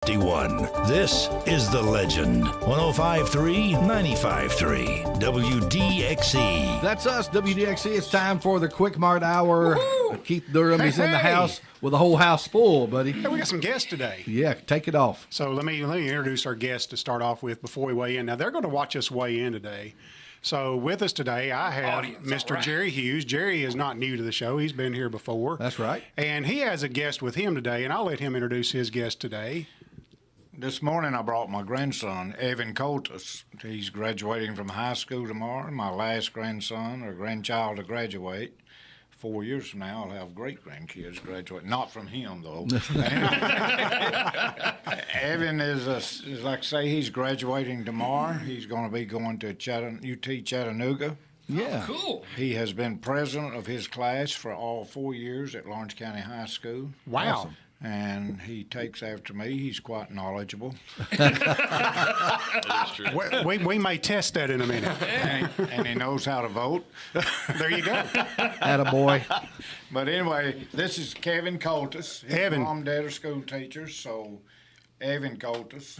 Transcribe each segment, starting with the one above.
This is The Legend. 105.3, 95.3, WDXE. That's us, WDXE. It's time for the Quik Mart Hour. Keith Durham is in the house with the whole house full, buddy. Hey, we got some guests today. Yeah, take it off. So let me introduce our guests to start off with before we weigh in. Now, they're going to watch us weigh in today. So with us today, I have Mr. Jerry Hughes. Jerry is not new to the show. He's been here before. That's right. And he has a guest with him today, and I'll let him introduce his guest today. This morning I brought my grandson, Evan Coltis. He's graduating from high school tomorrow. My last grandson or grandchild to graduate. 4 years from now, I'll have great-grandkids graduate. Not from him, though. Evan is like I say, he's graduating tomorrow. He's going to be going to UT Chattanooga. Yeah. Oh, cool. He has been president of his class for all 4 years at Lawrence County High School. Wow. Awesome. And he takes after me. He's quite knowledgeable. That is true. We may test that in a minute. and he knows how to vote. There you go. Attaboy. But anyway, this is Kevin Coltis. His Evan. mom and dad are school teachers, so Evan Coltis.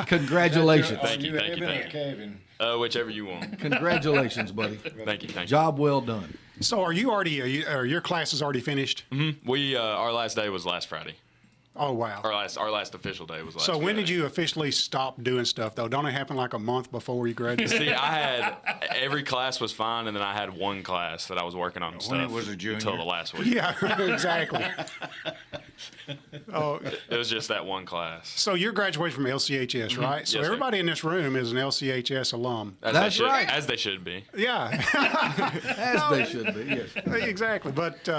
Congratulations. Thank you, Evan thank or you. Kevin? Whichever you want. Congratulations, buddy. Thank you. Job well done. So are you already, are your class is already finished? We our last day was last Friday. Oh, wow. Our last official day was last. So when Friday. did you officially stop doing stuff, though? Don't it happen like a month before you graduate? See, I had every class was fine, and then I had one class that I was working on stuff it was a junior. until the last week. Yeah, exactly. Oh, It was just that one class. so you're graduating from LCHS, right? So Yes, sir. everybody in this room is an LCHS alum. That's right. As they should be. Yeah, As they should be, yes. exactly. But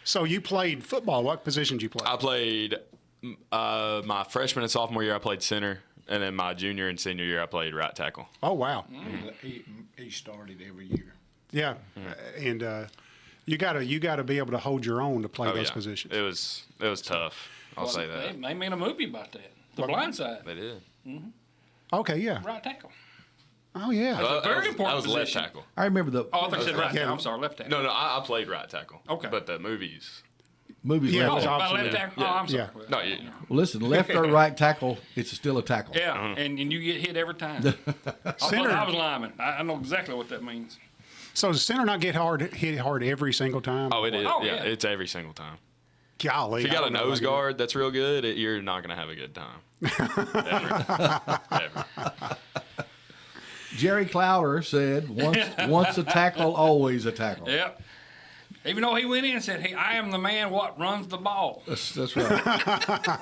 so you played football. What position did you play? I played my freshman and sophomore year. I played center, and then my junior and senior year I played right tackle. Oh, wow. He started every year. Yeah, and you gotta be able to hold your own to play Oh, those yeah. positions. It was tough. I'll say that. They made a movie about that. The Blind Side, They did. Okay, yeah. right tackle. Oh, yeah. very important I was left position. tackle. I remember the Oh, I thought you said right Yeah. tackle. I'm sorry, left tackle. No, I played right tackle. Okay. But the movies. movies Yeah, it left was Oh, tackle. by left tackle. Oh, I'm sorry. Yeah. No, you, Well, listen, left or right tackle, it's still a tackle. Yeah, and you get hit every time. Center. I was lineman. I know exactly what that means. So does center not hit hard every single time? oh, it is. Oh, yeah, yeah. it's every single time. Golly. If you got I a don't know nose about guard that's real good, you're not going to have a good time. Ever. Jerry Clowder said, once a tackle, always a tackle. Yep. Even though he went in and said, "Hey, I am the man what runs the ball." That's right.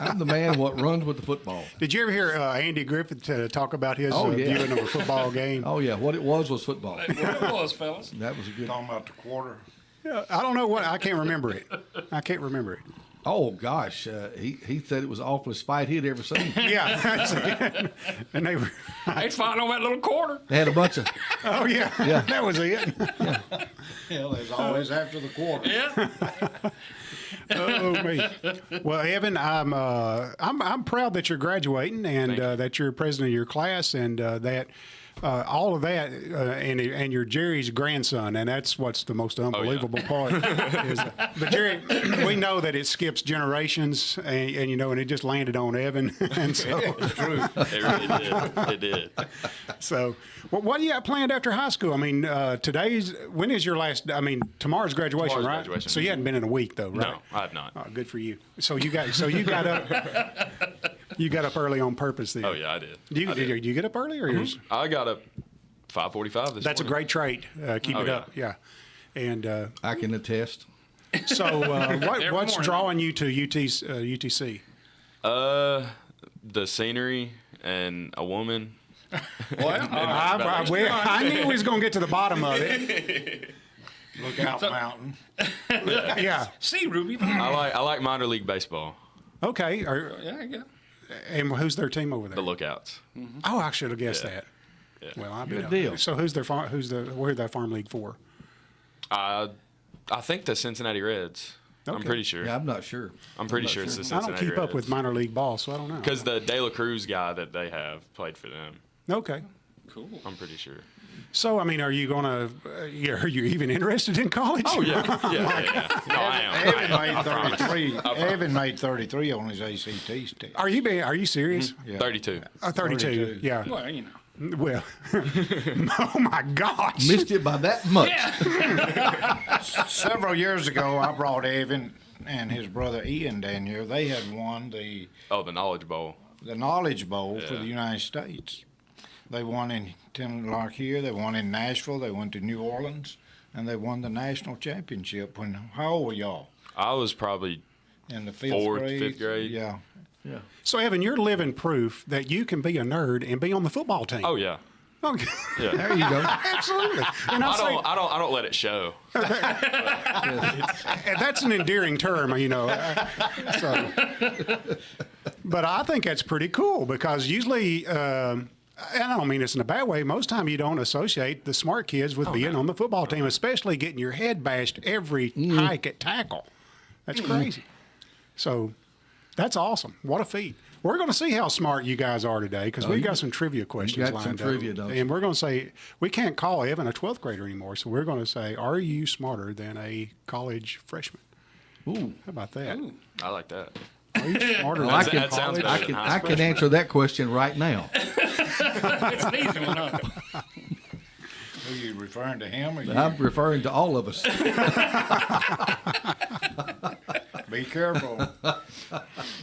I'm the man what runs with the football. Did you ever hear Andy Griffith talk about his Oh, yeah. viewing of a football game? Oh, yeah, what it was football. That's what it was, fellas. That was a good. Talking about the quarter. I don't know what. I can't remember it. I can't remember it. Oh, gosh, he said it was the awfulest fight he'd ever seen. Yeah. And they were. They fighting on that little quarter. They had a bunch of, Oh, yeah. Yeah. That was it. Hell, there's always after the quarter. Yeah. Oh, me. Well, Evan, I'm proud that you're graduating and Thank you. that you're president of your class and that all of that and you're Jerry's grandson, and that's what's the most unbelievable part. But Jerry, we know that it skips generations, and you know, and it just landed on Evan, and so It's true. It really did. It did. so. Well, what do you got planned after high school? I mean, when is your last? I mean, tomorrow's graduation, Tomorrow's right? graduation. So you hadn't been in a week though, right? No, I have not. Oh, good for you. So you got up. You got up early on purpose then. Oh, yeah, I did. Did you get up early or yours? I got up 5:45 this That's a morning. great trait. Keep Oh, it yeah. up. Yeah. And I can attest. so, what's morning. drawing you to UTC? The scenery and a woman. Well, I knew we was going to get to the bottom of it. Lookout Mountain. Yeah. see, Ruby. I like minor league baseball. Okay. Yeah, yeah. And who's their team over there? The Lookouts. Oh, I should have guessed Yeah. that. Yeah. Well, I'll be Good down. deal. So where's that farm league for? I think the Cincinnati Reds. I'm Okay. pretty sure. Yeah, I'm not sure. I'm pretty sure it's the I Cincinnati don't keep up with minor league ball, so I don't know. Because the De La Cruz guy that they have played for them. Okay. Cool. I'm pretty sure. So, I mean, are you going to, are you even interested in college? Oh, yeah. Yeah. No, I am. Evan I made promise. 33. Evan made 33 on his ACT test. Are you serious? Yeah. 32. 32. 32. Yeah. Well, you know. Well, oh my gosh. Missed it by that much. Yeah. Several years ago, I brought Evan and his brother Ian down here. They had won the Knowledge Bowl. Knowledge Bowl for Yeah. the United States. They won in like here. They won in Nashville. They went to New Orleans, and they won the national championship. How old were y'all? I was probably In the fifth Fourth, grade. fifth grade. Yeah. So, Evan, you're living proof that you can be a nerd and be on the football team. oh yeah. Okay. Yeah. There you go. Absolutely. And I don't let it show. and that's an endearing term, you know. So, but I think that's pretty cool because usually, and I don't mean this in a bad way, most time you don't associate the smart kids with being on the football team, especially getting your head bashed every hike at tackle. That's crazy. So that's awesome. What a feat. We're going to see how smart you guys are today because we've got some trivia questions got some lined trivia, up. don't you? And we're going to say, we can't call Evan a 12th grader anymore, so we're going to say, are you smarter than a college freshman? Ooh. How about that? I like that. Are you smarter Well, than That sounds better than high I can answer that question right now. It's an easy one, huh? Who you referring to him or you? I'm referring to all of us. Be careful.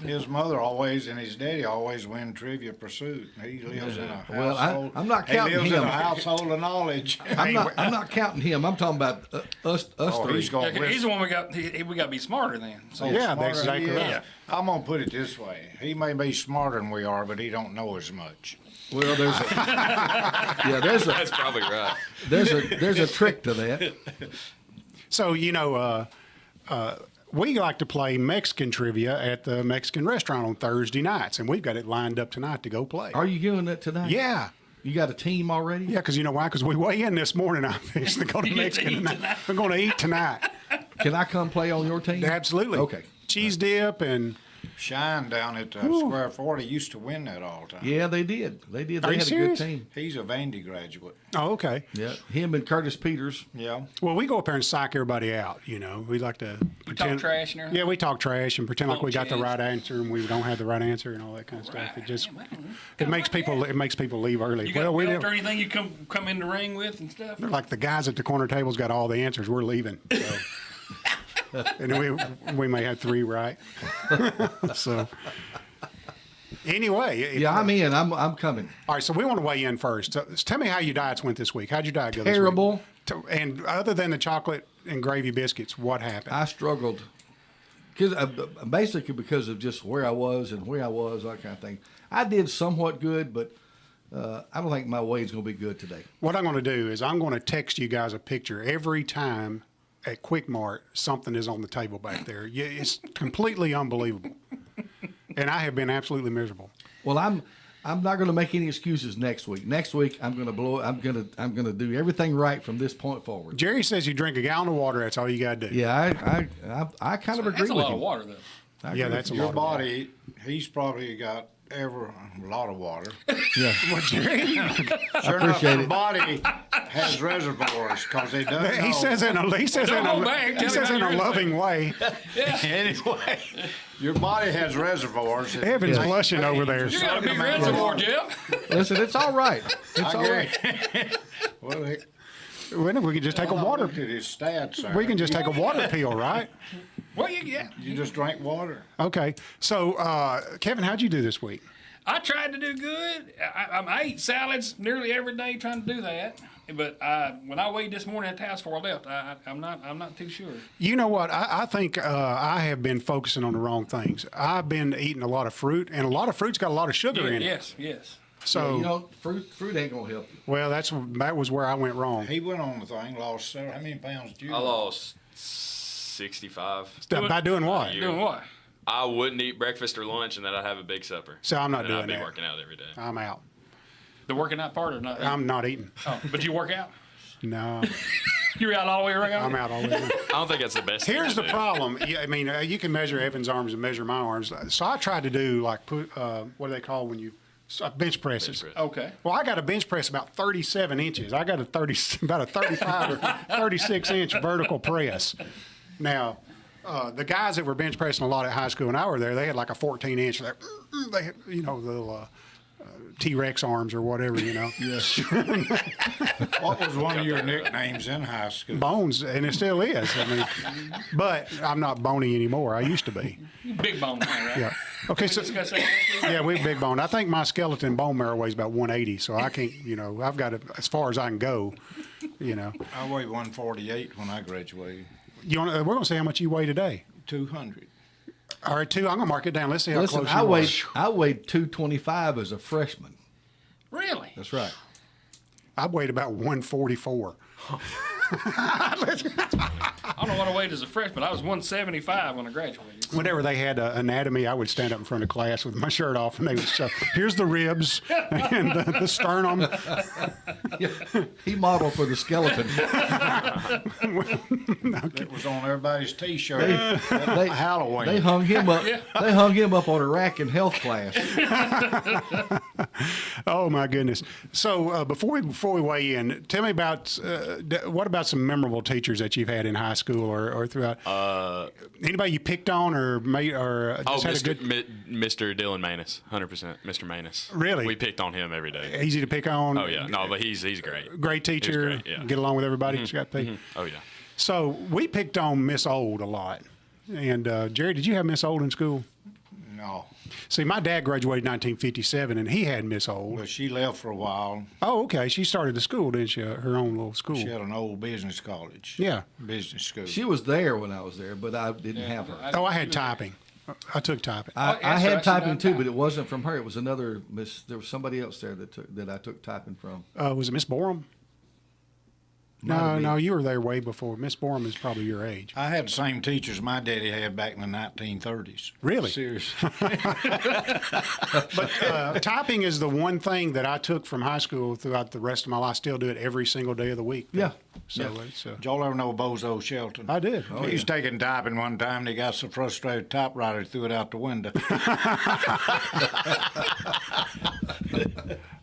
His mother always and his daddy always win Trivia Pursuit. He lives in a Well, household. I'm not He counting lives in him. a household of knowledge. I'm not counting him. I'm talking about us Oh, three. he's going He's the one we got to be smarter than. So. Yeah, that's exactly right. Yeah. I'm gonna put it this way: he may be smarter than we are, but he don't know as much. Well, That's probably right. there's a trick to that. So, you know, we like to play Mexican trivia at the Mexican restaurant on Thursday nights, and we've got it lined up tonight to go play. Are you doing that tonight? Yeah. You got a team already? Yeah, because you know why? Because we weigh in this morning. I'm fixing to go to You get to Mexican eat tonight. tonight. We're going to eat tonight. Can I come play on your team? Absolutely. Okay. Cheese dip and Shine down at Square 40 used to win that all the time. Yeah, they did. They did. Are They you had serious? a good team. He's a Vandy graduate. oh, okay. Yeah, him and Curtis Peters. Yeah. Well, we go up there and psych everybody out. You know, we like to pretend trash and everything? Yeah, we talk trash and pretend like we got the Bullshit. right answer and we don't have the right answer and all that kind of stuff. Right. It just Yeah, well, it makes people leave early. You got we a don't. belt or anything you come in the ring with and stuff? They're like the guys at the corner tables got all the answers. We're leaving. So. And we may have 3 right. So anyway, Yeah, I'm in. I'm coming. all right. So we want to weigh in first. So tell me how your diets went this week. How'd your diet go this week? Terrible. And other than the chocolate and gravy biscuits, what happened? I struggled basically because of just where I was, that kind of thing. I did somewhat good, but I don't think my weight's going to be good today. What I'm going to do is I'm going to text you guys a picture every time at Quik Mart something is on the table back there. Yeah, it's completely unbelievable. And I have been absolutely miserable. Well, I'm not going to make any excuses next week. Next week I'm going to blow. I'm going to do everything right from this point forward. Jerry says you drink a gallon of water. That's all you got to do. Yeah, I kind of agree That's a with lot you. of water, though. Yeah, that's a Your lot. Of water. body, he's probably got a lot of water. Yeah, What, Jerry? Sure enough, appreciate your it. body has reservoirs because it does. He says in a hold back. Tell me in how a you're loving way. Anyway, your body has reservoirs. Evan's blushing over there. You got a big reservoir, Jeff. listen, it's all right. It's all right. Well, We can just take a water. Look at his stats. There. We can just take a water pill, right? Well, yeah. You just drink water. Okay. So, Kevin, how'd you do this week? I tried to do good. I eat salads nearly every day trying to do that. But when I weighed this morning at the house before I left, I'm not too sure. You know what? I think I have been focusing on the wrong things. I've been eating a lot of fruit, and a lot of fruit's got a lot of sugar in it. Yes. So, You know, fruit ain't going to help you. well, that was where I went wrong. He went on the thing, lost several. How many pounds did you? I lost 65. By doing what? You- Doing what? I wouldn't eat breakfast or lunch, and then I'd have a big supper. So I'm not and doing I'd be that. working out every day. I'm out. The working out part or not? I'm not eating. Oh, but you work out? No, You're out all the way around? I'm out all the way. I don't think that's the best. Here's the thing to do. problem. Yeah, I mean, you can measure Evan's arms and measure my arms. So I tried to do like what do they call when you bench presses. press. Okay. Well, I got a bench press about 37 inches. I got about a 35 or 36 inch vertical press. Now, the guys that were bench pressing a lot at high school when I were there, they had like a 14 inch, they had, you know, the T-Rex arms or whatever, you know. Yes. What was one of your nicknames in high school? Bones, and it still is. I mean, but I'm not bony anymore. I used to be. Big bone, all right? Yeah. Okay, so Discuss that. yeah, we're big bone. I think my skeleton bone marrow weighs about 180, so I can't, you know, I've got it as far as I can go, you know. I weighed 148 when I graduated. We're going to see how much you weigh today. 200. All right, I'm going to mark it down. Let's see how Listen, close you I weighed 225 as a freshman. Really? That's right. I weighed about 144. I don't know what I weighed as a freshman. I was 175 when I graduated. Whenever they had anatomy, I would stand up in front of class with my shirt off, and they would show, here's the ribs and the sternum. He modeled for the skeleton. It was on everybody's T-shirt. They, Halloween. They hung him up. They hung him up on a rack in health class. Oh my goodness! So before we weigh in, tell me about what about some memorable teachers that you've had in high school or throughout? Anybody you picked on or made or just had a good? Mr. Dylan Manus, 100%. Mr. Manus. Really? We picked on him every day. Easy to pick on. Oh yeah, no, but he's great. Great teacher. Great, yeah. Get along with everybody. Just got picked. Oh yeah. So we picked on Miss Old a lot. And Jerry, did you have Miss Old in school? No, See, my dad graduated in 1957, and he had Miss Old. but she left for a while. Oh, okay. She started the school, didn't she? Her own little school. She had an old business college. Yeah. Business school. She was there when I was there, but I didn't have her. Oh, I had typing. I took typing. I that's had right, she typing done too, typing. but it wasn't from her. It was another Miss. There was somebody else there that I took typing from. Was it Miss Borum? Might have No, been. no, you were there way before. Miss Borum is probably your age. I had the same teachers my daddy had back in the 1930s. Really? Seriously. But typing is the one thing that I took from high school throughout the rest of my life. I still do it every single day of the week. Yeah. So Yeah. it's. Did y'all ever know Bozo Shelton? I did. He was taking typing one time, and he got so frustrated, typewriter threw it out the window.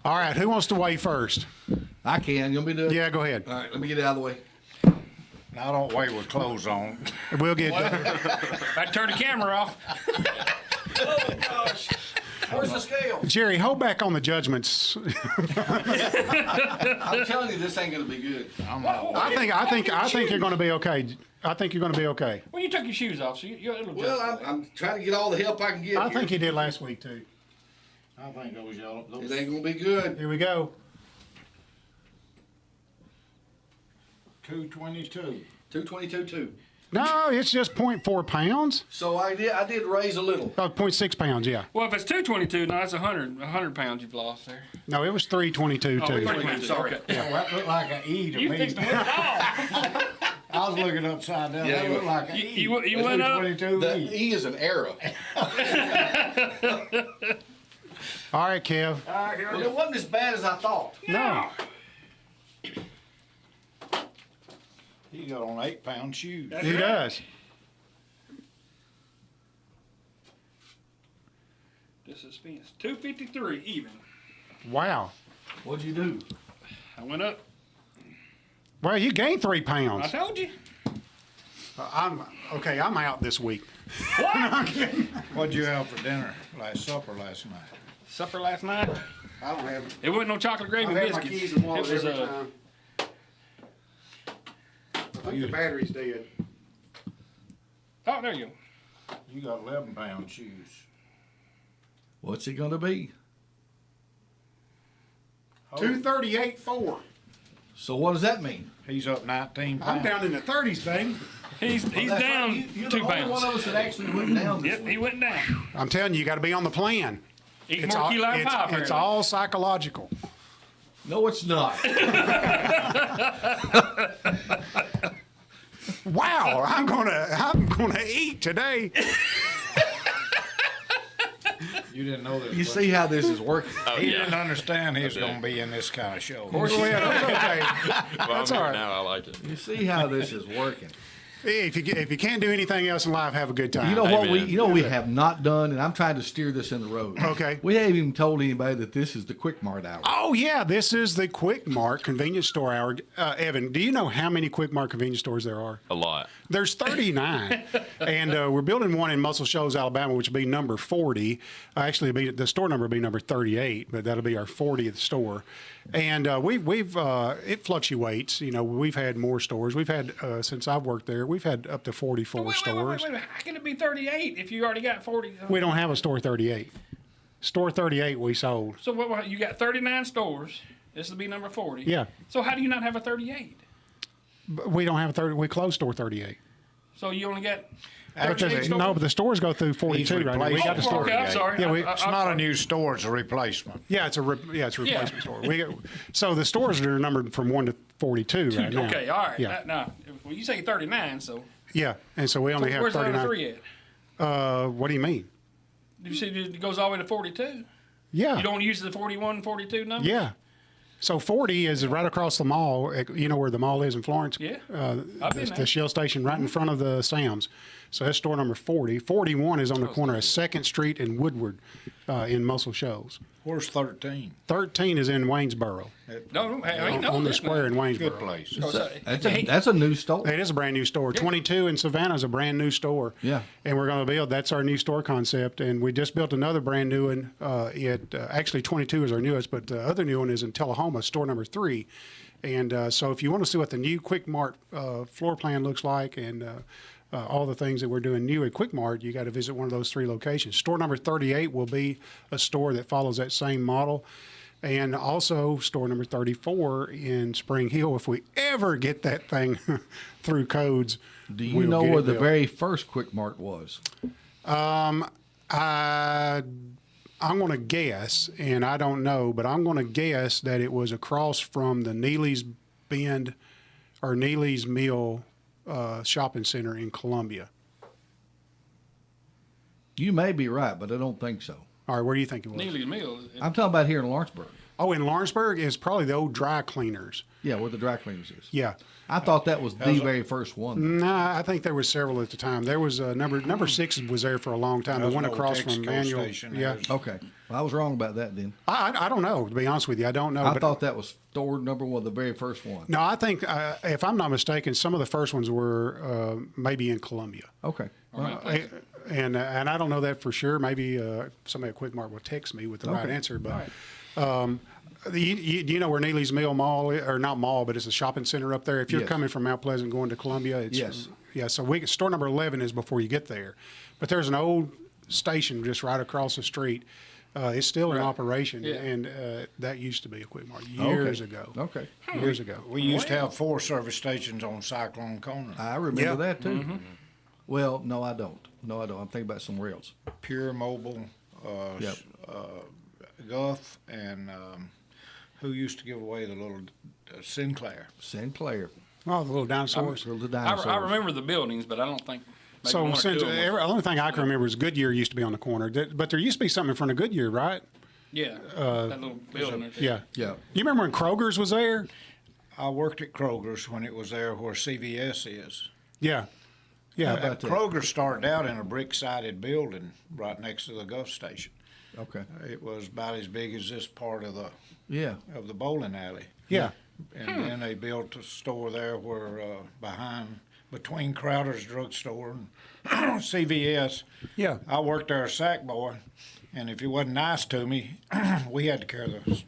All right, who wants to weigh first? I can. You want me to do it? Yeah, go ahead. All right. Let me get it out of the way. Now, I don't weigh with clothes on. We'll get. I turn the camera off. Oh gosh. Where's the scale? Jerry, hold back on the judgments. I'm telling you, this ain't gonna be good. I think you're going to be okay. I think you're going to be okay. Well, you took your shoes off, so you're a little Well, I'm trying to get all the help I can get. I here. think you did last week too. I think those y'all. It ain't gonna be good. Here we go. 222. 222.2. No, it's just 0.4 pounds. So I did raise a little. Oh, 0.6 pounds, yeah. Well, if it's 222, no, that's 100 pounds you've lost there. No, it was 322 Oh, too. 322, Sorry. okay. Well, that looked like an E to You me. fixed to win it all. I was looking upside down. Yeah, that you- looked like an E. you went up? 222 The E. E is an arrow. All right, Kev. Well, it wasn't as bad as I thought. No. He got on 8-pound shoes. That's He right. does. This is spins 253 even. Wow. What'd you do? I went up. Well, you gained 3 I pounds. told you. I'm out this week. What'd you have for dinner, supper last night? Supper last night. I don't have. It wasn't no chocolate gravy I have my biscuits. keys and wallet It was every time. I think the battery's dead. oh, there you go. You got 11-pound shoes. What's it gonna be? 238.4. So what does that mean? He's up 19 I'm pounds. down in the 30s, baby. He's That's down right. You're 2 the only pounds. one of us that actually went down this Yep, week. he went down. I'm telling you, you got to be on the plan. Eat more key lime pie. It's apparently. all psychological. No, it's not. Wow, I'm gonna eat today. You didn't know that. You see how this is working? Oh, He yeah. didn't understand he was going to be in this kind of show. Well, yeah, that's okay. Well, That's I'm all here right. now. I like it. You see how this is working? if you can't do anything else in life, have a good time. You know what Amen. we have not done, and I'm trying to steer this in the road. Okay. We haven't even told anybody that this is the Quik Mart hour. Oh yeah, this is the Quik Mart convenience store hour. Evan, do you know how many Quik Mart convenience stores there are? A lot. There's 39, and we're building one in Muscle Shoals, Alabama, which will be number 40. Actually, the store number will be number 38, but that'll be our 40th store. And it fluctuates. You know, we've had more stores. We've had since I've worked there, we've had up to 44 Wait, stores. how can it be 38 if you already got 40? We don't have a store 38. Store 38 we sold. So you got 39 stores. This will be number 40. Yeah. So how do you not have a 38? But we don't have a 30. We closed store 38. So you only got Actually, 38 stores? No, but the stores go through 42 right now. We got the replaced store. Okay, I'm sorry. Yeah, It's not a new store, it's a replacement. Yeah, it's a replacement store. So the stores are numbered from 1 to 42 right now. Okay, all right. Yeah, Now, well, you say 39, so yeah, and so we only have where's the 39. number 3 at? What do you mean? Did you see it goes all the way to 42? Yeah, You don't use the 41, 42 number? yeah. So 40 is right across the mall. You know where the mall is in Florence? Yeah. I've been The there. Shell station right in front of the Sam's. So that's store number 40. 41 is on the corner of 2nd Street and Woodward in Muscle Shoals. Where's 13? 13 is in Waynesboro, No, I ain't know on the this square in now. Waynesboro. Good place. That's a new store. It is a brand new store. 22 in Savannah is a brand new store. Yeah. And we're going to build, that's our new store concept. And we just built another brand new one. Actually, 22 is our newest, but the other new one is in Tullahoma, store number 3. And so if you want to see what the new Quik Mart floor plan looks like and all the things that we're doing new at Quik Mart, you got to visit one of those 3 locations. Store number 38 will be a store that follows that same model. And also store number 34 in Spring Hill. If we ever get that thing through codes, Do you we'll know get where it the built. very first Quik Mart was? I'm going to guess, and I don't know, but I'm going to guess that it was across from the Neely's Bend or Neely's Mill shopping center in Columbia. You may be right, but I don't think so. All right, where do you think it was? Neely's Mill. I'm talking about here in Lawrenceburg. Oh, in Lawrenceburg is probably the old dry cleaners. Yeah, where the dry cleaners is. Yeah. I thought that was the very first one. No, I think there was several at the time. There was number 6 was there for a long time. The That was one an old across from Texaco Manual. station. Yeah. There's- Okay. Well, I was wrong about that then. I don't know, to be honest with you. I don't know. I but thought that was store number 1, the very first one. No, I think, if I'm not mistaken, some of the first ones were maybe in Columbia. Okay. And I don't know that for sure. Maybe somebody at Quik Mart will text me with the right Okay. answer. But do you know where Neely's Mill Mall is, or not mall, but it's a shopping center up there? If you're Yes. coming from Mount Pleasant going to Columbia, it's, Yes. Yeah. So store number 11 is before you get there, but there's an old station just right across the street. It's still in operation, Yeah. and that used to be a Quik Mart years Okay. ago. Okay. Years ago. We used to have 4 service stations on Cyclone Corner. I remember Yeah. that too. Well, no, I don't. No, I don't. I'm thinking about somewhere else. Pure Mobile, Yep. Guff, and who used to give away the little Sinclair. Sinclair. Oh, the little dinosaurs. The I dinosaurs. remember the buildings, but I don't think. Maybe So one or since two of them. the only thing I can remember is Goodyear used to be on the corner, but there used to be something in front of Goodyear, right? Yeah, that little building. Right there. Yeah. Yeah. You remember when Kroger's was there? I worked at Kroger's when it was there where CVS is. Yeah. Yeah. about that? Kroger started out in a brick-sided building right next to the Guff station. Okay. It was about as big as this part of the Yeah. bowling alley. Yeah. And then they built a store there where between Crowder's drugstore and CVS. Yeah. I worked there as sack boy, and if you wasn't nice to me, we had to carry the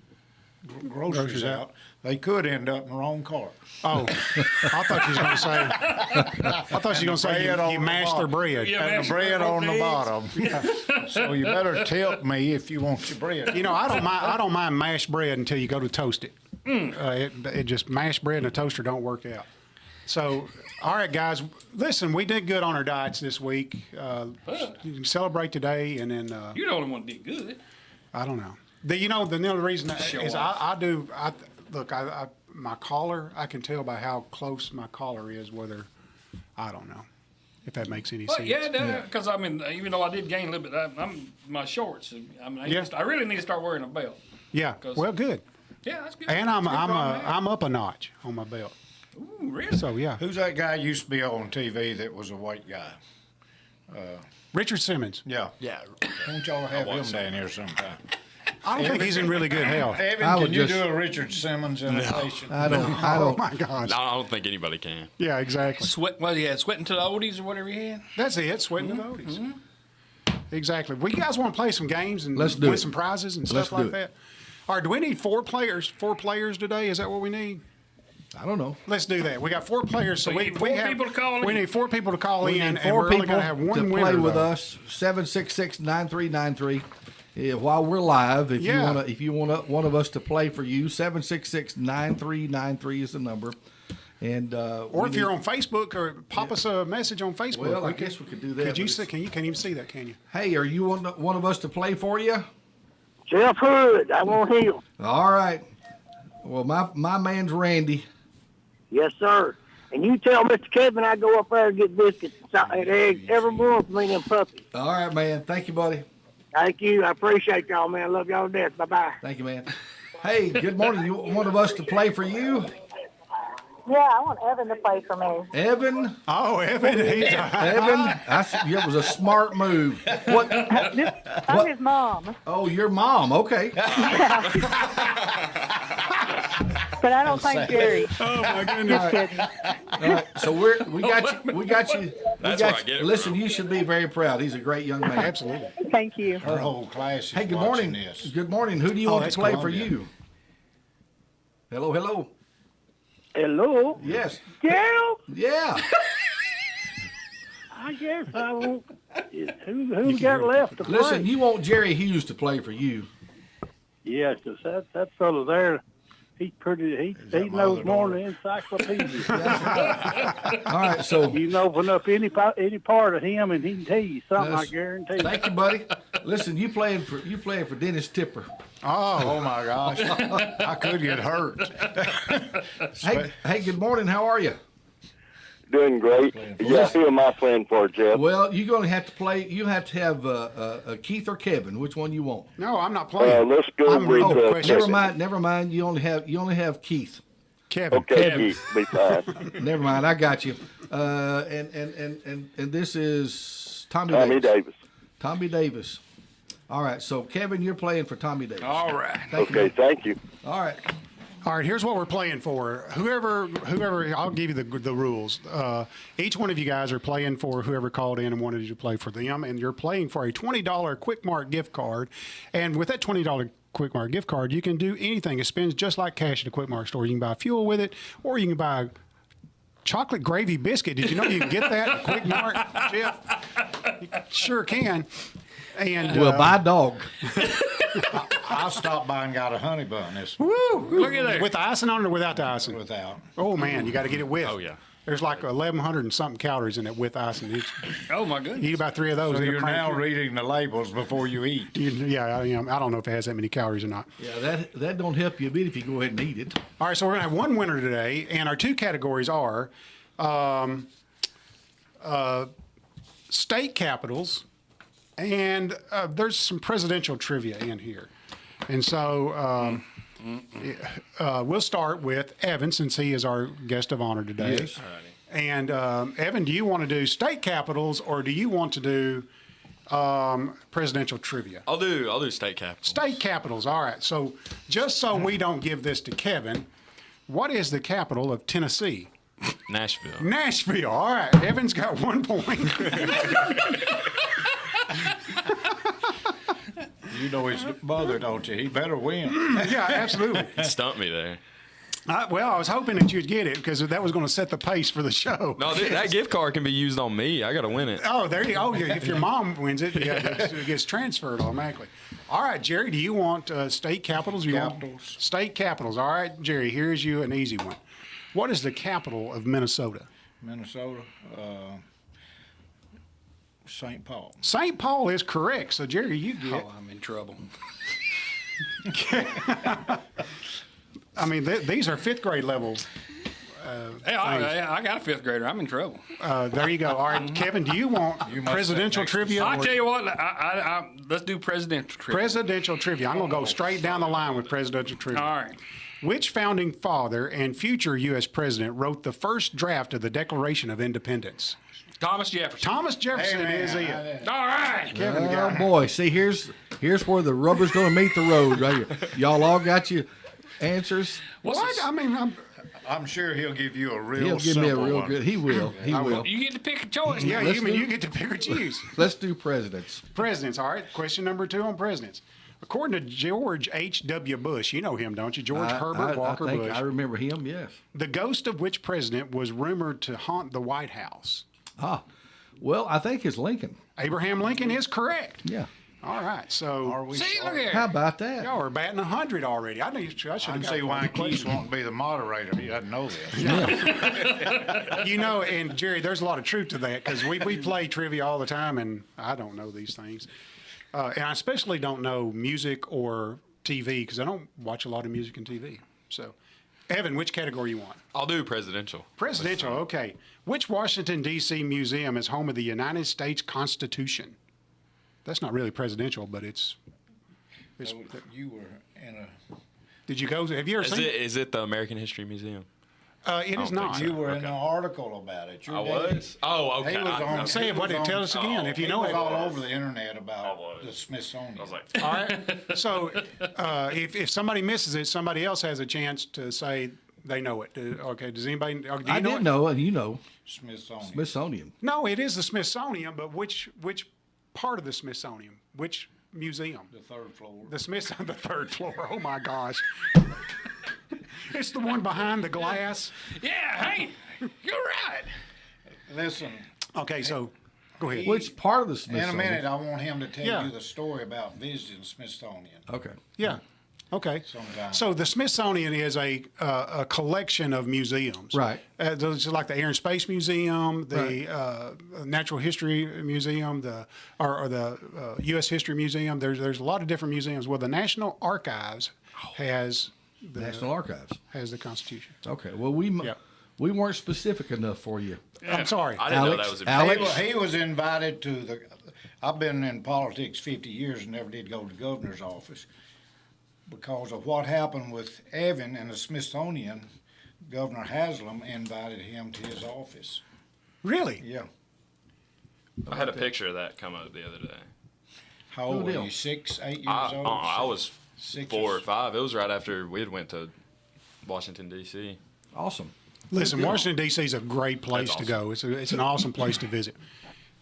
groceries out. They could end up in the wrong car. Oh, I thought you was going to say. I thought you was going to say Bread on you the mashed their bottom. bread. Yeah. And the bread on the bottom. So you better tip me if you want your bread. You know, I don't mind mashed bread until you go to toast it. It just mashed bread and a toaster don't work out. So, all right, guys, listen, we did good on our diets this week. You can celebrate today, and then You're the only one that did good. I don't know. The only reason Show is off. my collar. I can tell by how close my collar is whether I don't know if that makes any Well, sense. yeah, because I mean, even though I did gain a little bit, I'm my shorts. I mean, Yeah. I really need to start wearing a belt. Yeah. 'Cause- Well, good. Yeah, that's good. And That's a good problem to have. I'm up a notch on my belt. Ooh, really? So, yeah. Who's that guy used to be on TV that was a white guy? Richard Simmons. Yeah. Yeah. Don't y'all have him down here sometime? I don't think he's in really good health. Evan, I can would you just- do a Richard Simmons imitation? I don't. Oh, my gosh. I don't think anybody can. Yeah, exactly. What he had, sweating to the oldies or whatever he had. That's it, sweating the oldies. Exactly. We guys want to play some games and Let's do win it. some prizes and Let's stuff do like it. that. All right, do we need 4 players? 4 players today? Is that what we need? I don't know. Let's do that. We got 4 players, so So you we, need we four have people to call we in? need 4 people to call We in, need and 4 we're only people going to have one to winner. play with though. us. 766-9393. While we're live, if Yeah. you want one of us to play for you, 766-9393 is the number. And Or if you're on Facebook, or pop us a message on Facebook. Well, I guess we could do that, Could you but see? it's- Can you even see that? Can you? hey, are you one of us to play for you? Jeff Hood, I want him. All right. Well, my man's Randy. Yes, sir. And you tell Mr. Kevin I go up there and get biscuits and eggs every morning for me and them puppies. All right, man. Thank you, buddy. Thank you. I appreciate y'all, man. I love y'all to death. Bye-bye. Thank you, man. Hey, good morning. You want one of us to play for you? Yeah, I want Evan to play for me. Evan? Oh, Evan, he's Evan? It was a smart move. What? I'm his mom, Oh, your mom. Okay. but I don't think Jerry. Oh my goodness. Just kidding. All right. So we got you. We got you. That's where I get it Listen, from. you should be very proud. He's a great young man. Absolutely. Thank you. Her whole class is Hey, good watching morning. this. Good morning. Who do you Oh, want to that's play for Columbia. you? Hello, hello. Hello? Yes. Gerald? Yeah. I guess I won't. Who we got left to play? Listen, you want Jerry Hughes to play for you. Yeah, 'cause that fellow there, he's pretty. He that my knows other more daughter? than encyclopedia. All right. So You can open up any part of him, and he can tell you something. I Yes. guarantee. thank you, buddy. Listen, you playing for Dennis Tipper. Oh my gosh, I could get hurt. Hey, good morning. How are you? Doing great. Yeah, who am I playing for, Jeff? Well, you're going to have to play. You have to have Keith or Kevin. Which one you want? No, I'm not playing. Let's go I'm with wrong. Kevin. Never mind. You only have Keith. Kevin. Okay, Kevin. Keith, be fine. Never mind. I got you. And this is Tommy Davis. Tommy Davis. All right. So Kevin, you're playing for Tommy Davis. All right. Thank you. Okay, thank you. All right. All right, here's what we're playing for. Whoever, I'll give you the rules. Each one of you guys are playing for whoever called in and wanted you to play for them, and you're playing for a $20 Quik Mart gift card. And with that $20 Quik Mart gift card, you can do anything. It spends just like cash at a Quik Mart store. You can buy fuel with it, or you can buy chocolate gravy biscuit. Did you know you can get that at Quik Mart, Jeff? You sure can. And Well, buy a dog. I stopped by and got a honey bun this woo, Look at there. with the icing on it or without the icing? without. Oh man, you got to get it with. Oh, yeah. There's like 1,100 and something calories in it with icing. It's, Oh my goodness. you eat about 3 of those. So it'll you're crank now you. reading the labels before you eat. Yeah, I don't know if it has that many calories or not. Yeah, that don't help you a bit if you go ahead and eat it. All right, so we're gonna have one winner today, and our 2 categories are state capitals, and there's some presidential trivia in here. And so we'll start with Evan, since he is our guest of honor today. Yes. And Evan, do you want to do state capitals, or do you want to do presidential trivia? I'll do state capital. State capitals. All right. So just so we don't give this to Kevin, what is the capital of Tennessee? Nashville. Nashville. All right. Evan's got 1 point. You know his mother, don't you? He better win. Yeah, absolutely. Stumped me there. Well, I was hoping that you'd get it because that was going to set the pace for the show. No, that gift card can be used on me. I got to win it. Oh, there you go. Yeah, if your mom wins it, yeah, it gets transferred automatically. All right, Jerry, do you want state capitals? Or you want Capitals. state capitals. All right, Jerry, here's you an easy one. What is the capital of Minnesota? Minnesota, St. Paul. St. Paul is correct. So, Jerry, you get. Oh, I'm in trouble. I mean, these are 5th grade level. Hey, I got a 5th grader. I'm in trouble. There you go. All right, Kevin, do you want You must presidential sit next to trivia? I or- tell you what, let's do presidential trivia. Presidential trivia. I'm going to go straight down the line with presidential trivia. All right. Which founding father and future U.S. president wrote the first draft of the Declaration of Independence? Thomas Jefferson. Thomas Jefferson is it. All right. Kevin Oh got it. boy, see here's where the rubber's going to meet the road right here. Y'all all got your answers. What? I mean, I'm sure he'll give you a real He'll give me a simple real one. good. He will. He will. You get to pick a choice. yeah, Let's you do- get to pick or choose. Let's do presidents. Presidents, all right. Question number 2 on presidents. According to George H.W. Bush, you know him, don't you? George Herbert Walker I think Bush. I remember him. Yes. The ghost of which president was rumored to haunt the White House? Well, I think it's Lincoln. Abraham Lincoln is correct. Yeah. All right, so Are we See, sorry? look here. How about that? y'all are batting 100 already. I should I have can got see why one Keith question. won't be the moderator. He doesn't know this. You know, and Jerry, there's a lot of truth to that because we play trivia all the time, and I don't know these things. And I especially don't know music or TV because I don't watch a lot of music and TV. So, Evan, which category you want? I'll do presidential. Presidential, okay. Which Washington, D.C. museum is home of the United States Constitution? That's not really presidential, but it's You were in a. did you go? Have you ever Is seen it, is it the American History Museum? It is not. You were in an article about it. Your daddy- Oh, okay. He was on. Say he it, what was it on- tell us again, if you he know was it. all over the internet about was. the Smithsonian. I was like, All right. So if somebody misses it, somebody else has a chance to say they know it. Okay. Does anybody? Do you I know didn't it? know, and you know, Smithsonian. Smithsonian. No, it is the Smithsonian, but which part of the Smithsonian? Which museum? The third floor. The Smithsonian, the third floor. Oh my gosh. It's the one behind the glass. Yeah, hey, you're right. Listen, Okay, so go ahead. Which part of the in a Smithsonian? minute, I want him to tell Yeah. you the story about visiting Smithsonian Okay. Yeah. Okay. sometime. So the Smithsonian is a collection of museums. Right. Those are like the Air and Space Museum, the Natural History Museum, the U.S. History Museum. There's a lot of different museums. Well, the National Archives has the National Archives. has the Constitution. Okay. Well, Yep. we weren't specific enough for you. I'm sorry. I didn't know Alex, that was a Alex? He was invited to the. I've been in politics 50 years and never did go to the governor's office because of what happened with Evan and the Smithsonian. Governor Haslam invited him to his office. Really? Yeah. I had a picture of that come up the other day. How old Good were deal. you? 6, 8 years I, old? I was Six 4 or 5. It was right after we had went to Washington, D.C. Awesome. Listen, Washington D.C. is a great place That's to go. It's an awesome place to visit,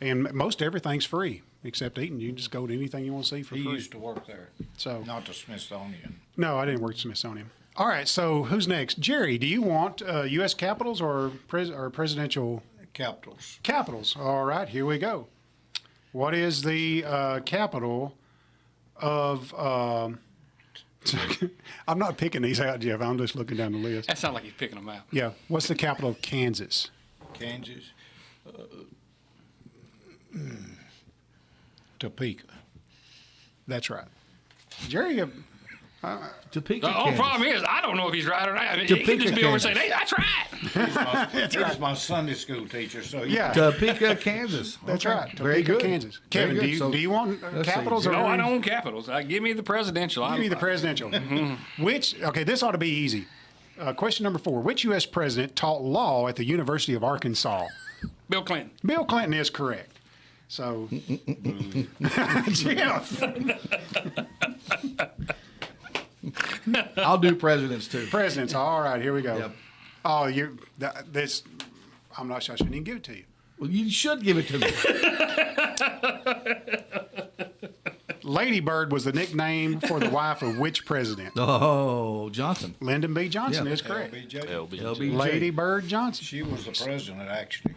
and most everything's free except eating. You can just go to anything you want to see for He free. used to work there, So not the Smithsonian. no, I didn't work at Smithsonian. All right, so who's next? Jerry, do you want U.S. capitals or presidential Capitals. capitals? All right, here we go. What is the capital of? I'm not picking these out, Jeff. I'm just looking down the list. That sounds like he's picking them out. Yeah, what's the capital of Kansas? Kansas. Topeka. That's right. Jerry, Topeka, The only Kansas. problem is I don't know if he's right or not. I mean, he Topeka, can just be over and say, Kansas. "Hey, that's right." He's my Sunday school teacher, so yeah. Topeka, Kansas. That's Okay. right. Very Topeka, good. Kansas. Very Kevin, good. do you, So, do you want let's see. capitals or No, I don't own capitals. Give me the presidential. Give me the presidential. Which, okay, this ought to be easy. Question number 4. Which U.S. president taught law at the University of Arkansas? Bill Clinton. Bill Clinton is correct. So, Jeff, I'll do presidents too. presidents. All right, here we go. Yep. Oh, this. I'm not sure. I shouldn't even give it to you. Well, you should give it to me. Lady Bird was the nickname for the wife of which president? Oh, Johnson. Lyndon B. Johnson Yeah. is correct. LBJ. LBJ. Lady Bird Johnson. She was the president, actually.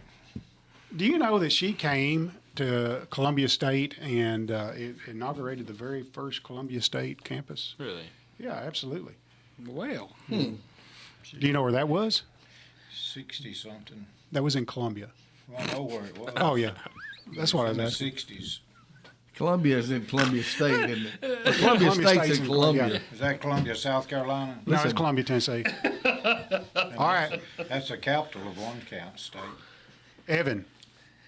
Do you know that she came to Columbia State and it inaugurated the very first Columbia State campus? Really? Yeah, absolutely. Well, Do you know where that was? 60-something. That was in Columbia. Well, I know where it was. Oh, yeah. That's what I in was the asking. 60s. Columbia is in Columbia State, isn't it? Well, Columbia State's in Columbia. yeah. Is that Columbia, South Carolina? No, it's Listen. Columbia, Tennessee. All right. That's the capital of one state. Evan,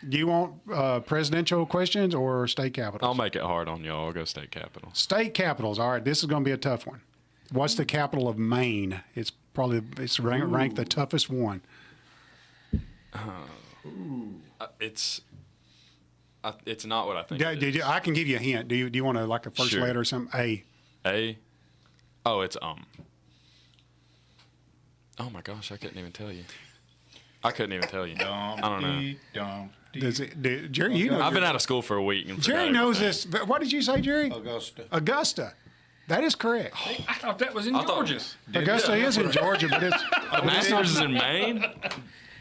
do you want presidential questions or state capitals? I'll make it hard on y'all. I'll go state capital. State capitals. All right, this is going to be a tough one. What's the capital of Maine? It's ranked the toughest one. It's not what I think. I can give you a hint. Do you want like a first Sure. letter or something? A. Oh, it's Oh my gosh, I couldn't even tell you. I don't know. Jerry, you know. I've been out of school for a week. And Jerry forgot knows everything. this. What did you say, Jerry? Augusta. That is correct. I thought that was in Georgia. Augusta is in Georgia, but it's Masters is in Maine.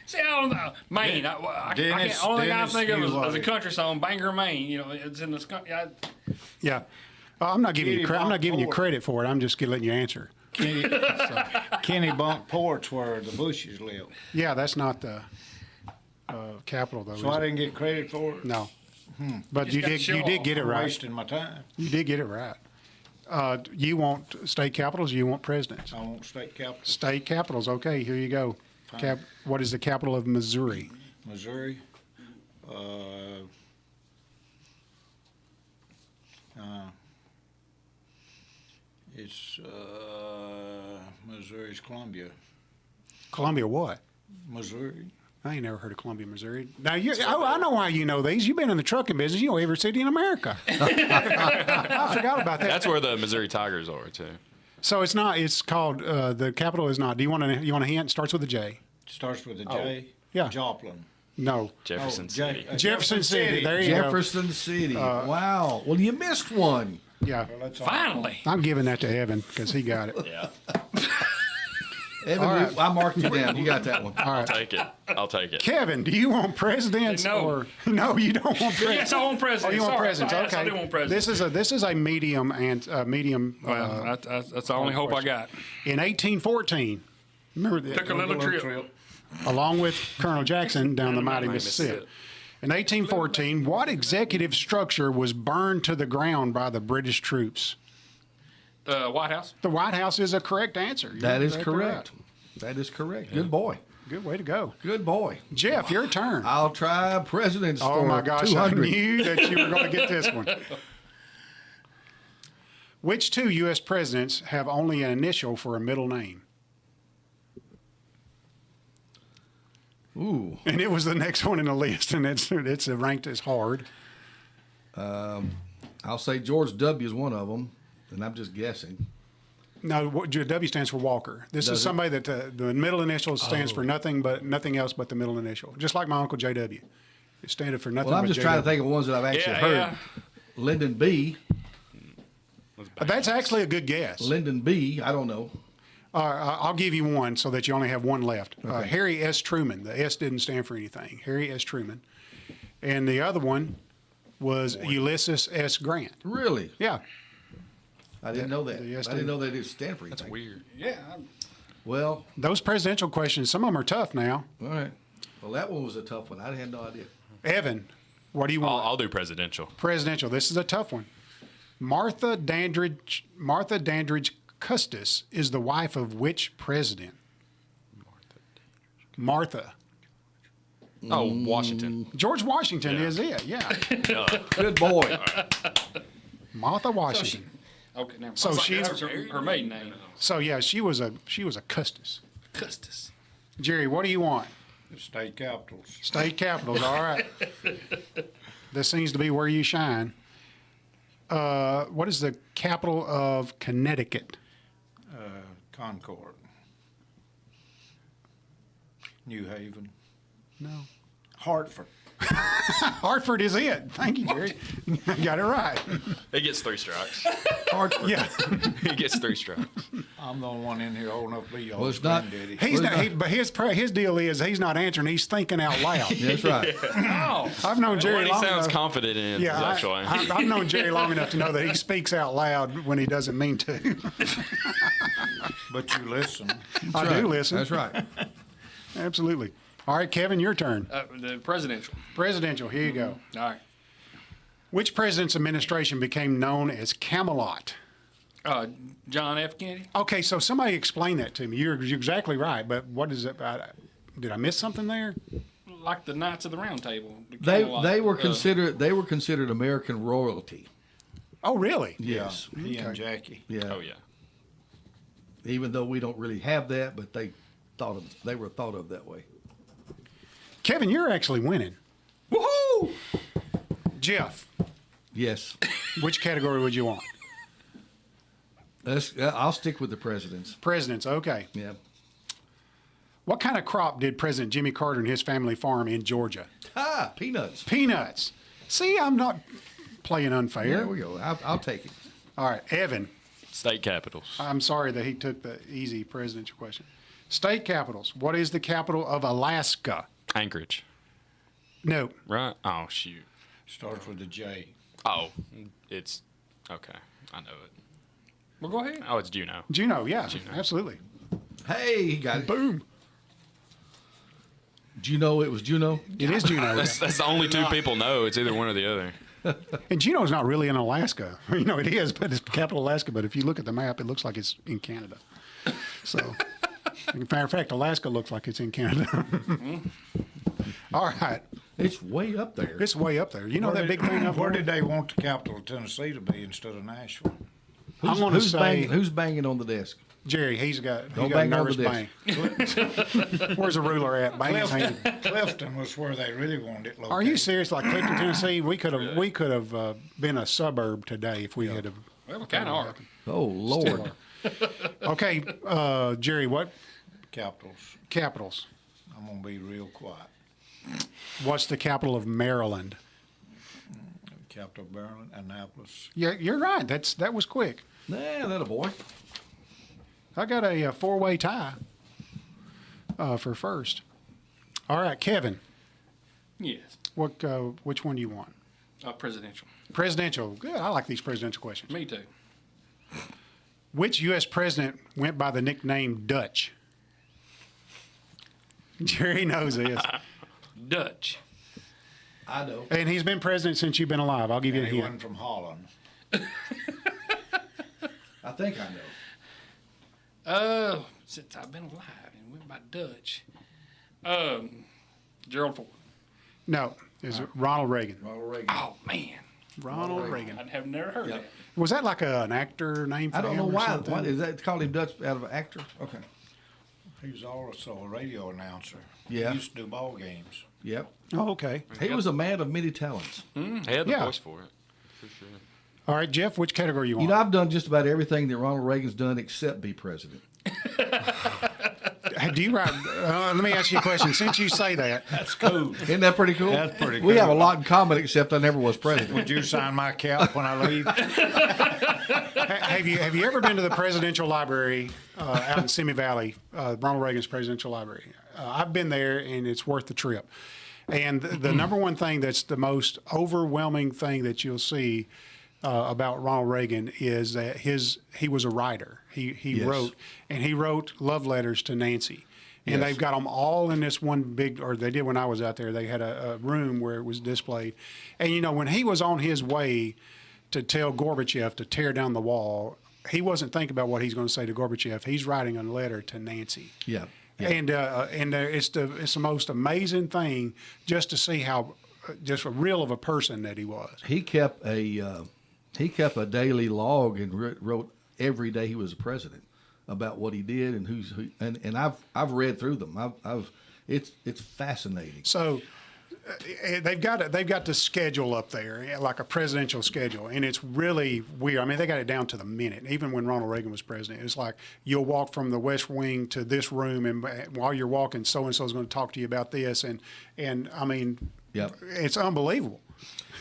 See, I don't know. Maine. I can't. Only thing I think of is a country song, Bangor, Maine. You know, it's in the. Yeah. I'm not giving you credit for it. I'm just letting you answer. Kennebunk Port's where the Bushes live. Yeah, that's not the capital though. So I didn't get credit for it? No. But you did get it right. Wasting my time. You did get it right. You want state capitals? Or you want presidents? I want state capitals. State capitals. Okay, here you go. What is the capital of Missouri? Missouri. It's Missouri's Columbia. Columbia what? Missouri. I ain't never heard of Columbia, Missouri. Now, I know why you know these. You've been in the trucking business. You know every city in America. I forgot about that. That's where the Missouri Tigers are too. So it's not. It's called. The capital is not. Do you want a hint? It starts with a J. Starts with a J. Yeah. Joplin. No. Jefferson City. Jefferson City. There you go. Jefferson City. Wow. Well, you missed one. Yeah. Finally. I'm giving that to Evan because he got it. Yeah. Evan, right. I marked you down. You got that one. All right. I'll take it. Kevin, do you want presidents No. or no? You don't want presidents. Yes, I want presidents. Oh, you want Sorry. presidents? Yes, Okay. I do want presidents. This is a medium and medium. Well, that's the only hope I got. In 1814, remember that? Took a little trip. Along with Colonel Jackson down the mighty Mississippi. In 1814, what executive structure was burned to the ground by the British troops? White House. The White House is a correct answer. That is exactly correct. That is correct. Good boy. Right. Good way to go. Good boy. Jeff, your turn. I'll try presidents Oh for my gosh, 200. I knew that you were going to get this one. Which two U.S. presidents have only an initial for a middle name? Ooh. And it was the next one in the list, and it's ranked as hard. I'll say George W. is one of them, and I'm just guessing. No, W stands for Walker. This Does is it? somebody that the middle initial stands for nothing else but the middle initial. Just like my uncle J.W. It standed for nothing. Well, I'm but just trying to JW. think of ones that I've actually Yeah, heard. yeah. Lyndon B. That's actually a good guess. Lyndon B. I don't know. I'll give you one so that you only have one left. Harry S. Truman. The S didn't stand for anything. Harry S. Truman. And the other one was Ulysses S. Grant. Really? Yeah. I didn't know that. Yes, I didn't know they did stand for anything. That's weird. Yeah. Well, Those presidential questions, some of them are tough now. all right. Well, that one was a tough one. I had no idea. Evan, what do you want? I'll do presidential. Presidential. This is a tough one. Martha Dandridge Custis is the wife of which president? Martha. Oh, Washington. George Washington is it? Yeah. Good boy. Martha Washington. Okay, never mind. So That was her maiden name. So yeah, she was a Custis. Custis. Jerry, what do you want? The state capitals. State capitals. All right. This seems to be where you shine. What is the capital of Connecticut? Concord. New Haven. No. Hartford. Hartford is it. Thank you, Jerry. Got it right. He gets 3 strikes. Hartford. Yeah. He gets 3 strikes. I'm the only one in here old enough to be your Well, it's not- granddaddy. He's not, but his deal is he's not answering. He's thinking out loud. That's right. Oh. I've known Jerry When he long sounds enough. confident in it, Yeah, actually. I've known Jerry long enough to know that he speaks out loud when he doesn't mean to. But you listen. I do listen. That's right. Absolutely. All right, Kevin, your turn. The presidential. Presidential. Here you go. All right. Which president's administration became known as Camelot? John F. Kennedy. Okay, so somebody explain that to me. You're exactly right, but what is it? Did I miss something there? Like the Knights of the Round Table. They were considered American royalty. Oh, really? Yes. He and Jackie. Yeah. Oh, yeah. even though we don't really have that, but they were thought of that way. Kevin, you're actually winning. Woohoo! Jeff, Yes. which category would you want? I'll stick with the presidents. Presidents, okay. Yeah. What kind of crop did President Jimmy Carter and his family farm in Georgia? Peanuts. Peanuts. See, I'm not playing unfair. There we go. I'll take it. All right, Evan. State capitals. I'm sorry that he took the easy presidential question. State capitals. What is the capital of Alaska? Anchorage. No. Right? Oh, shoot. Starts with a J. Oh, it's okay. I know it. Well, go ahead. Oh, it's Juneau. Juneau, yeah, Juneau. absolutely. Hey, he got it. Boom. Juneau, it was Juneau. It is Juneau. That's the only two people know. It's either one or the other. And Juneau's not really in Alaska. You know, it is, but it's capital Alaska. But if you look at the map, it looks like it's in Canada. So, as a matter of fact, Alaska looks like it's in Canada. All right. It's way up there. It's way up there. You know that big thing up Where there? did they want the capital of Tennessee to be instead of Nashville? I'm going to say, who's banging on the desk? Jerry, he's got Don't a bang on the nervous bang. Where's the ruler at? Bang his hand. Clifton was where they really wanted it located. Are you serious? Like Clifton, Tennessee? We could have been a suburb today if we had have. Well, we kind of are. Oh, Lord. Okay, Jerry, what Capitals. capitals? I'm going to be real quiet. What's the capital of Maryland? Capital of Maryland, Annapolis. Yeah, you're right. That was quick. Nah, that a boy. I got a four-way tie for first. All right, Kevin. Yes. Which one do you want? Presidential. Presidential. Good. I like these presidential questions. Me too. Which U.S. president went by the nickname Dutch? Jerry knows this. Dutch. I know. And he's been president since you've been alive. I'll give you a And he hint. wasn't from Holland. I think I know. Since I've been alive and went by Dutch. Gerald Ford. No, is it Ronald Reagan? Ronald Reagan. Oh man, Ronald Reagan. I have never heard that. Was that like an actor name for I don't him know or why. something? Why is that called him Dutch out of an actor? Okay. He was also a radio announcer. Yeah. He used to do ball games. Yep. Oh, okay. He was a man of many talents. He had the Yeah. voice for it. For sure. All right, Jeff, which category you want? You know, I've done just about everything that Ronald Reagan's done except be president. Do you write? Let me ask you a question. Since you say that, That's cool. Isn't that pretty cool? That's pretty We have a cool. lot in common, except I never was president. Would you sign my cap when I leave? have you ever been to the presidential library out in Simi Valley, Ronald Reagan's presidential library? I've been there, and it's worth the trip. And the number one thing that's the most overwhelming thing that you'll see about Ronald Reagan is that he was a writer. He Yes. wrote love letters to Nancy. And Yes. they've got them all in this one big, or they did when I was out there. They had a room where it was displayed. And, you know, when he was on his way to tell Gorbachev to tear down the wall, he wasn't thinking about what he's going to say to Gorbachev. He's writing a letter to Nancy. Yeah. And it's the most amazing thing just to see how just a real of a person that he was. He kept a daily log and wrote every day he was president about what he did and who and I've read through them. It's fascinating. So they've got the schedule up there, like a presidential schedule, and it's really weird. I mean, they got it down to the minute. Even when Ronald Reagan was president, it's like you'll walk from the West Wing to this room, and while you're walking, so and so is going to talk to you about this, and I mean, Yep. it's unbelievable.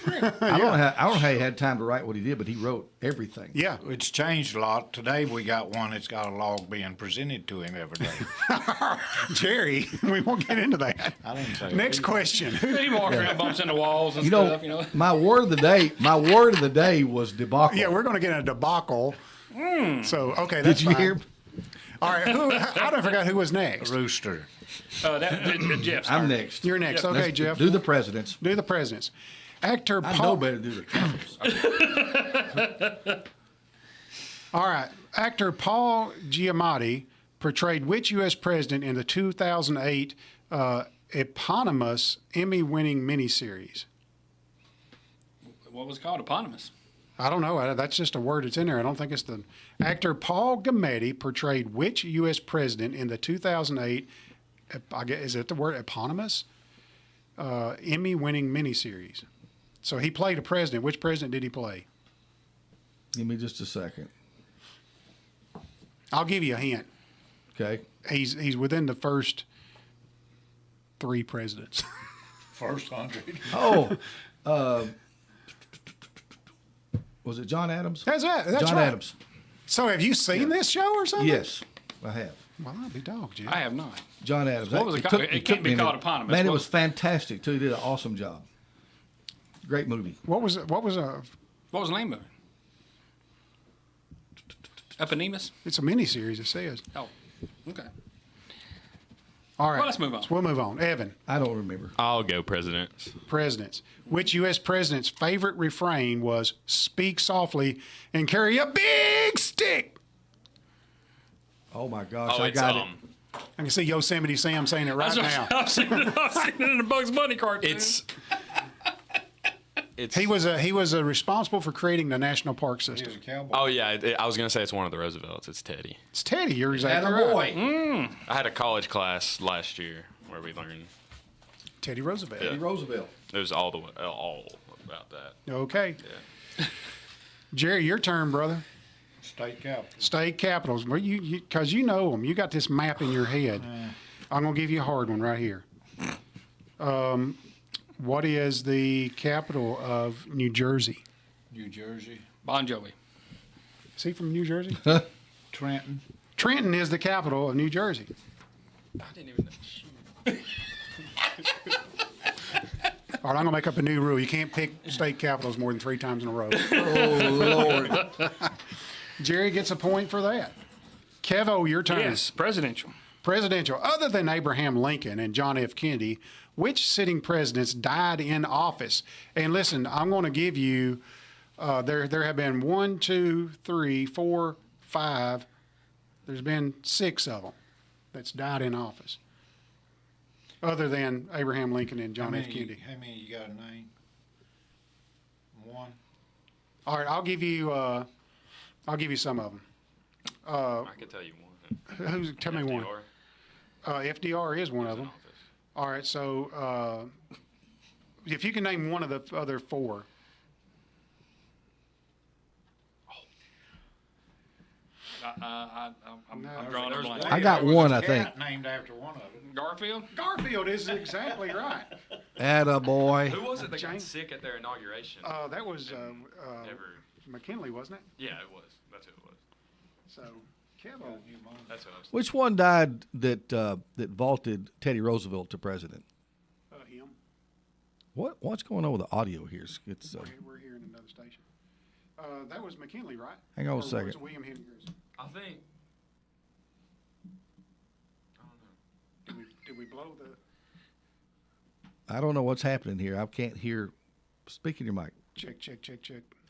I don't know how he had time to write what he did, but he wrote everything. Yeah. It's changed a lot. Today we got one that's got a log being presented to him every day. Jerry, we won't get into that. I didn't say Next that. question. He walks around, bumps into walls and You know, stuff. You know. my word of the day was debacle. Yeah, we're going to get a debacle. So, okay, Did that's you fine. hear? All right, I don't forget who was next. Rooster. Jeff. I'm next. You're next. Yeah, Okay, Let's Jeff. do the presidents. Do the presidents. Actor I Paul. know better to do the capitals. All right. Actor Paul Giamatti portrayed which U.S. president in the 2008 eponymous Emmy-winning miniseries? What was it called? Eponymous. I don't know. That's just a word that's in there. I don't think it's the actor Paul Giamatti portrayed which U.S. president in the 2008, I guess, is it the word eponymous, Emmy-winning miniseries? So he played a president. Which president did he play? Give me just a second. I'll give you a hint. Okay. He's within the first 3 presidents. First 100. Oh, was it John Adams? That's John right. Adams. So have you seen this show or something? Yes, I have. Well, I'll be dogged, Jim. I have not. John Adams. What was it called? It can't be called eponymous. Man, it What- was fantastic too. He did an awesome job. Great movie. What was What was the name of it? Eponymous? it's a miniseries, it says. Oh, okay. All right. Well, let's move on. So we'll move on. Evan, I don't remember. I'll go presidents. presidents. Which U.S. president's favorite refrain was "Speak softly and carry a big stick"? Oh my gosh, Oh, I it's got it. I can see Yosemite Sam saying it right now. I've seen it in the Bugs Bunny cartoon. It's He was responsible for creating the national park He was system. a cowboy. Oh yeah, I was gonna say it's one of the Roosevelts. It's Teddy. It's Teddy. You're exactly Atta right. boy. I had a college class last year where we learned Teddy Roosevelt. Yeah. Teddy Roosevelt. it was all about that. Okay. Jerry, your turn, brother. State capital. State capitals. Well, because you know them. You got this map in your head. I'm gonna give you a hard one right here. What is the capital of New Jersey? New Jersey. Bon Jovi. Is he from New Jersey? Trenton. Trenton is the capital of New Jersey. I didn't even know. All right, I'm gonna make up a new rule. You can't pick state capitals more than 3 times in a row. Oh Lord. Jerry gets a point for that. Kevo, your turn. Yes, presidential. Presidential. Other than Abraham Lincoln and John F. Kennedy, which sitting presidents died in office? And listen, I'm going to give you. There have been 1, 2, 3, 4, 5. There's been 6 of them that's died in office. Other than Abraham Lincoln and John F. Kennedy. How many you got a name? 1. All right, I'll give you some of them. I could tell you one. Tell me one. FDR. FDR is one was of in them. office. All right, so if you can name one of the other 4. I'm No, drawing a blank. I got There was one, a I think. cat named after one of them. Garfield? Garfield is exactly right. Atta boy. Who was it that got James? sick at their inauguration? That was Never. McKinley, wasn't it? Yeah, it was. That's who it was. So, Kevo. That's who I was. Which one died that vaulted Teddy Roosevelt to president? Him. What's going on with the audio here? It's We're here in another station. That was McKinley, right? Hang on a Or was second. it William Henry Harrison? I think. Did we blow the? I don't know what's happening here. I can't hear. Speak in your mic. Check.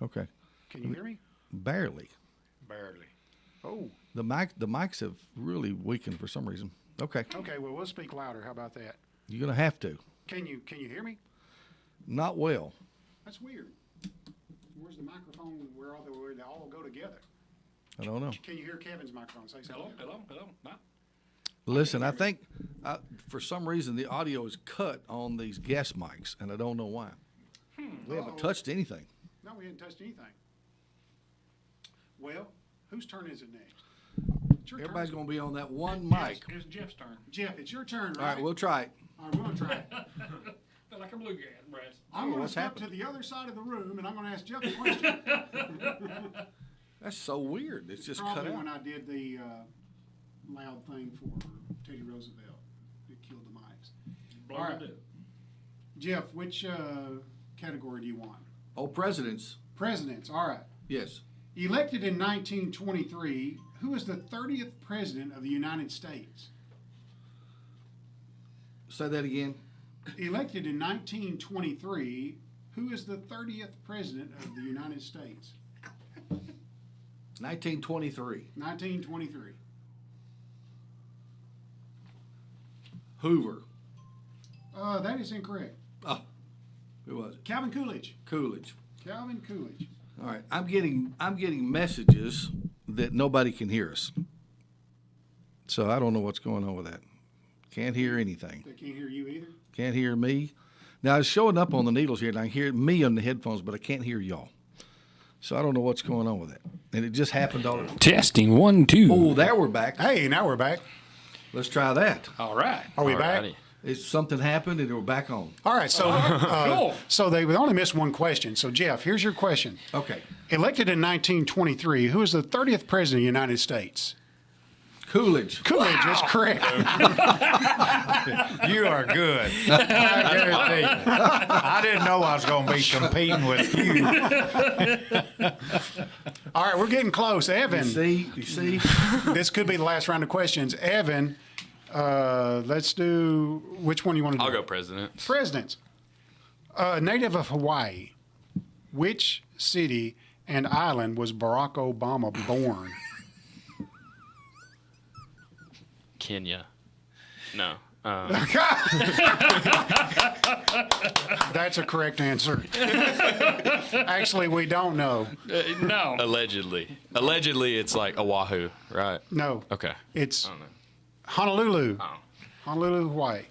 Okay. Can you hear me? Barely. Barely. Oh, The mics have really weakened for some reason. Okay. okay. Well, we'll speak louder. How about that? You're gonna have to. Can you hear me? Not well. That's weird. Where's the microphone where they all go together? I don't know. Can you hear Kevin's microphone? Say something. Hello? No. Listen, I think for some reason the audio is cut on these guest mics, and I don't know why. We haven't touched anything. No, we hadn't touched anything. Well, whose turn is it next? It's your Everybody's turn. going to be on that one mic. It's Jeff's turn. Jeff, it's your turn, All right? right, we'll try it. All right, we're going to try it. Feel like a bluegrass, Brad. I'm going to what's step happening? to the other side of the room, and I'm going to ask Jeff a question. That's so weird. It's just cut Probably out. when I did the loud thing for Teddy Roosevelt. It killed the mics. Blow All right. it up. Jeff, which category do you want? Oh, presidents. Presidents. All right. Yes. Elected in 1923, who is the 30th president of the United States? Say that again. Elected in 1923, who is the 30th president of the United States? 1923. 1923. Hoover. That is incorrect. Oh, who was it? Calvin Coolidge. Coolidge. Calvin Coolidge. All right, I'm getting messages that nobody can hear us. So I don't know what's going on with that. Can't hear anything. They can't hear you either? Can't hear me. Now it's showing up on the needles here, and I can hear me on the headphones, but I can't hear y'all. So I don't know what's going on with that. And it just happened all. Testing 1, 2. Oh, there we're back. Hey, now we're back. Let's try that. All right. Are we back? Alrighty. It's something happened, and we're back on. All right, so Cool. so they only missed one question. So Jeff, here's your question. Okay. Elected in 1923, who was the 30th president of the United States? Coolidge. Coolidge is correct. You are good. I guarantee you. I didn't know I was going to be competing with you. All right, we're getting close. Evan, You see? this could be the last round of questions. Evan, let's do, which one you want to do? I'll go president. Presidents. Native of Hawaii, which city and island was Barack Obama born? Kenya. No. That's a correct answer. Actually, we don't know. No. Allegedly. Allegedly, it's like Oahu, right? No. Okay. It's I don't know. Honolulu. Oh. Honolulu, Hawaii.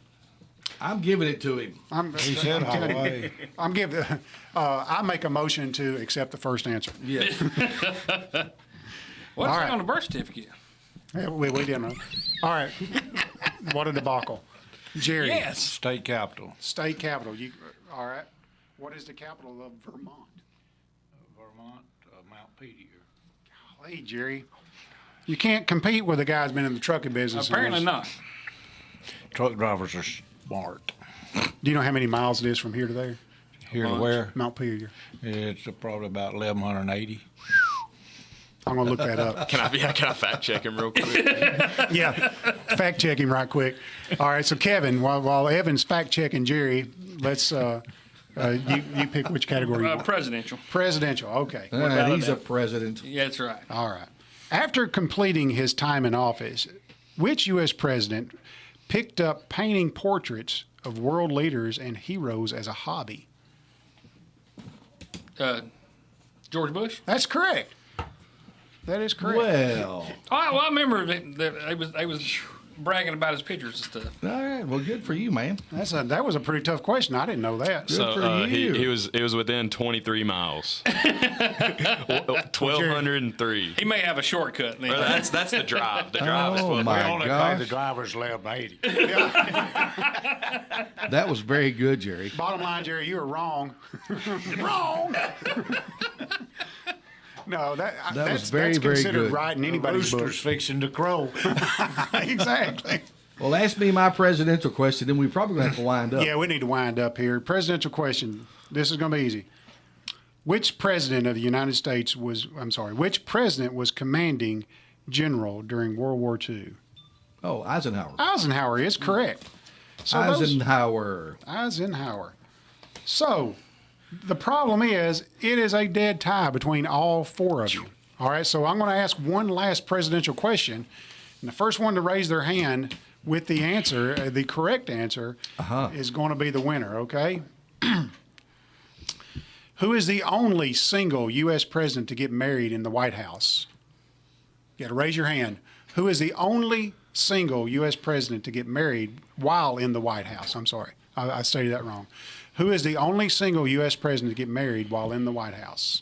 I'm giving it to him. He said Hawaii. I make a motion to accept the first answer. Yes. What's All right. on the birth certificate? Yeah, we didn't know. All right. What a debacle. Jerry. Yes. State capital. State capital. All right. What is the capital of Vermont? Vermont, Mount Peters. Hey, Jerry. You can't compete with a guy who's been in the trucking business. Apparently not. Truck drivers are smart. Do you know how many miles it is from here to there? Here to where? Mount Pelier. It's probably about 1,180. I'm going to look that up. Can I fact check him real quick? Yeah. Fact check him right quick. All right. So, Kevin, while Evan's fact checking Jerry, let's, you pick which category you want. Presidential. Presidential. Okay. All right, he's a that? president. Yeah, that's right. All right. After completing his time in office, which U.S. president picked up painting portraits of world leaders and heroes as a hobby? George Bush. That's correct. That is correct. Well, Oh, I remember that they was bragging about his pictures and stuff. all right. Well, good for you, man. That was a pretty tough question. I didn't know that. Good So for you. it was within 23 miles. 1,203. He may have a shortcut then. That's the drive. The drive is Oh, 12. my We only pay gosh. the drivers 1,180. That was very good, Jerry. Bottom line, Jerry, you were wrong. Wrong. No, that's very, that's very considered good. right in anybody's book. Rooster's fixing to crow. Exactly. Well, ask me my presidential question, then we probably going to have to wind up. Yeah, we need to wind up here. Presidential question. This is going to be easy. Which president of the United States which president was commanding general during World War II? Oh, Eisenhower. Eisenhower is correct. So Eisenhower. Eisenhower. So the problem is, it is a dead tie between all four of you. All right, so I'm going to ask one last presidential question. And the first one to raise their hand with the answer, the correct answer, is going to be the winner, okay? Who is the only single U.S. president to get married in the White House? You got to raise your hand. Who is the only single U.S. president to get married while in the White House? I'm sorry, I stated that wrong. Who is the only single U.S. president to get married while in the White House?